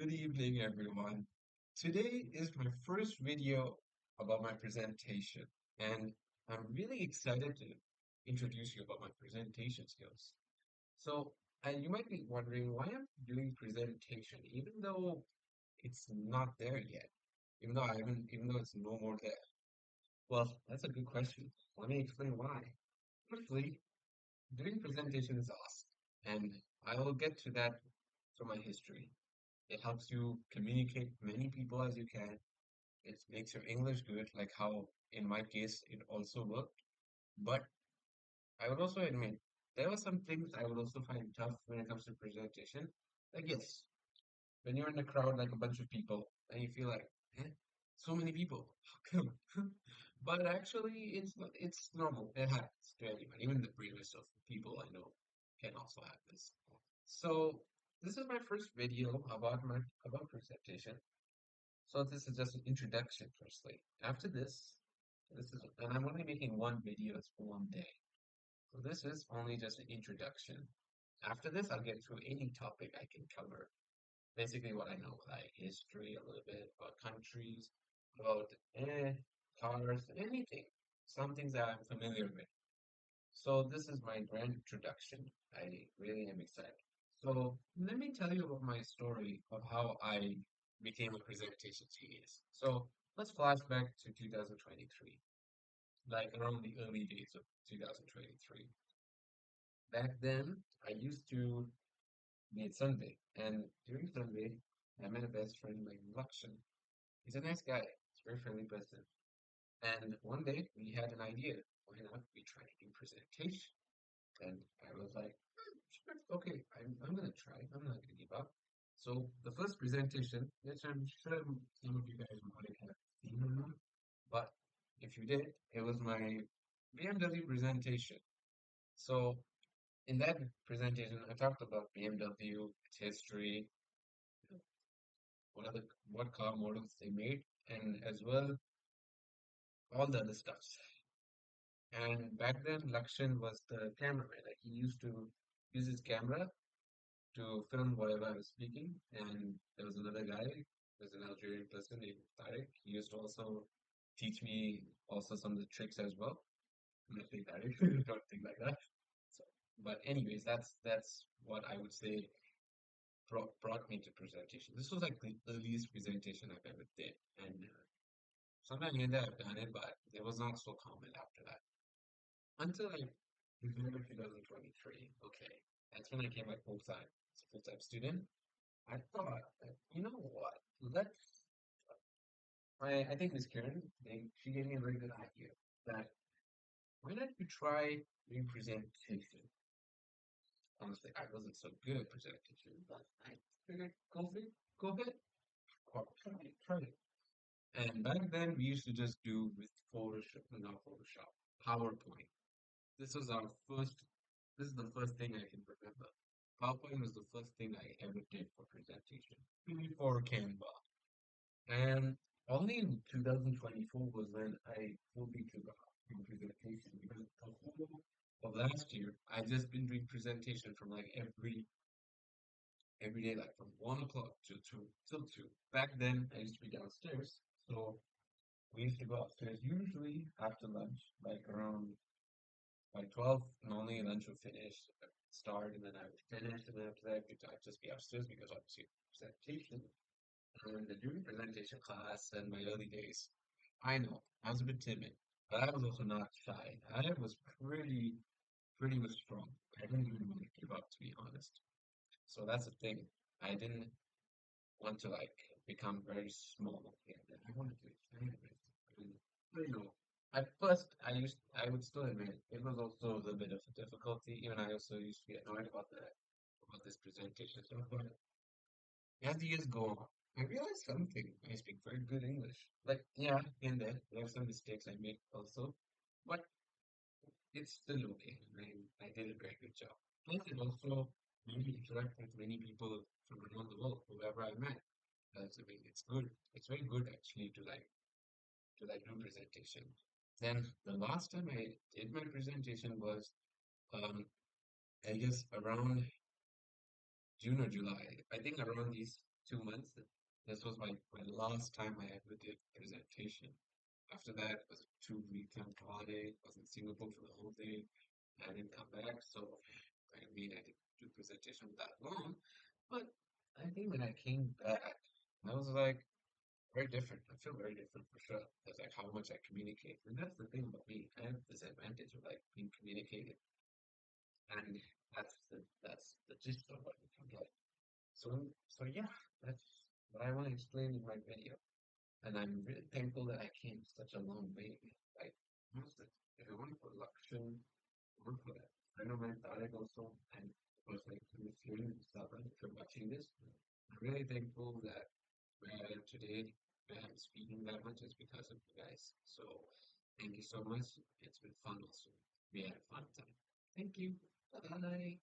Good evening, everyone. Today is my first video about my presentation, and I'm really excited to introduce you about my presentation skills. So, and you might be wondering why I'm doing presentation, even though it's not there yet, even though it's no more there. Well, that's a good question. Let me explain why. Firstly, doing presentation is awesome, and I will get to that through my history. It helps you communicate many people as you can. It makes your English good, like how in my case it also worked. But I would also admit there were some things I would also find tough when it comes to presentation. Like yes, when you're in a crowd like a bunch of people and you feel like, eh, so many people, how come? But actually, it's normal. It happens to anyone. Even the bravest of people I know can also have this. So this is my first video about presentation. So this is just an introduction, firstly. After this is, and I'm only making one video for one day. So this is only just an introduction. After this, I'll get through any topic I can cover. Basically, what I know, like history, a little bit about countries, about cars, anything. Some things that I'm familiar with. So this is my grand introduction. I really am excited. So let me tell you about my story of how I became a presentation genius. So let's flash back to 2023, like around the early days of 2023. Back then, I used to meet Sunday, and during Sunday, I met a best friend named Lakshan. He's a nice guy. He's a very friendly person. And one day, we had an idea. Why not we try to do presentation? And I was like, sure, okay, I'm gonna try. I'm not gonna give up. So the first presentation, which I'm sure some of you guys might have seen or not, but if you did, it was my BMW presentation. So in that presentation, I talked about BMW, its history, what other what car models they made, and as well all the other stuff. And back then, Lakshan was the cameraman. Like he used to use his camera to film whatever I was speaking. And there was another guy, there's an Algerian person named Tarek. He used to also teach me also some of the tricks as well. I'm not saying Tarek, don't think like that. So, but anyways, that's what I would say brought me to presentation. This was like the earliest presentation I've ever did, and sometime later I've done it, but it was not so common after that. Until like December 2023. Okay, that's when I came back full time as a full time student. I thought, that, you know what? Let's. I think Miss Karen, she gave me a very good idea that why not you try doing presentation? Honestly, I wasn't so good at presentation, but I figured go ahead, try it. And back then we used to just do with Photoshop, not Photoshop, PowerPoint. This was our first. This is the first thing I can remember. PowerPoint was the first thing I ever did for presentation before Canva. And only in 2024 was when I fully took up in presentation because the whole of last year I just been doing presentation from like every day, like from 1 o'clock to two till two. Back then I used to be downstairs, so we used to go upstairs usually after lunch, like around by 12. Normally lunch would finish, start, and then I would finish, and then after that I'd just be upstairs because obviously presentation. And during presentation class and my early days, I know I was a bit timid, but I was also not shy. I was pretty much strong. I didn't even want to give up, to be honest. So that's the thing. I didn't want to like become very small. Yeah, I wanted to expand it. And, you know, at first I would still admit it was also a little bit of a difficulty. Even I also used to get annoyed about this presentation stuff. But as the years go on, I realized something. I speak very good English. Like, yeah, in there are some mistakes I make also, but it's still okay. I did a very good job. Plus, it also made me interact with many people from around the world, whoever I met. I mean, it's good. It's very good actually to like do presentation. Then the last time I did my presentation was, um, I guess around June or July. I think around these. 2 months. This was my last time I ever did presentation. After that, it was a 2 week long holiday. I was in Singapore for the whole day. I didn't come back, so I mean, I didn't do presentation that long. But I think when I came back, I was like very different. I feel very different for sure. That's like how much I communicate, and that's the thing about me. I have this advantage of like being communicated, and that's the gist of what we can get. So yeah, that's what I want to explain in my video. And I'm really thankful that I came such a long way. Like, honestly, if it weren't for Lakshan, if it weren't for that friend of mine, Tarek also, and of course, like, who is here in Southern, if you're watching this, I'm really thankful that where I am today, where I'm speaking that much is because of you guys. So, thank you so much. It's been fun also. We had a fun time. Thank you. Bye.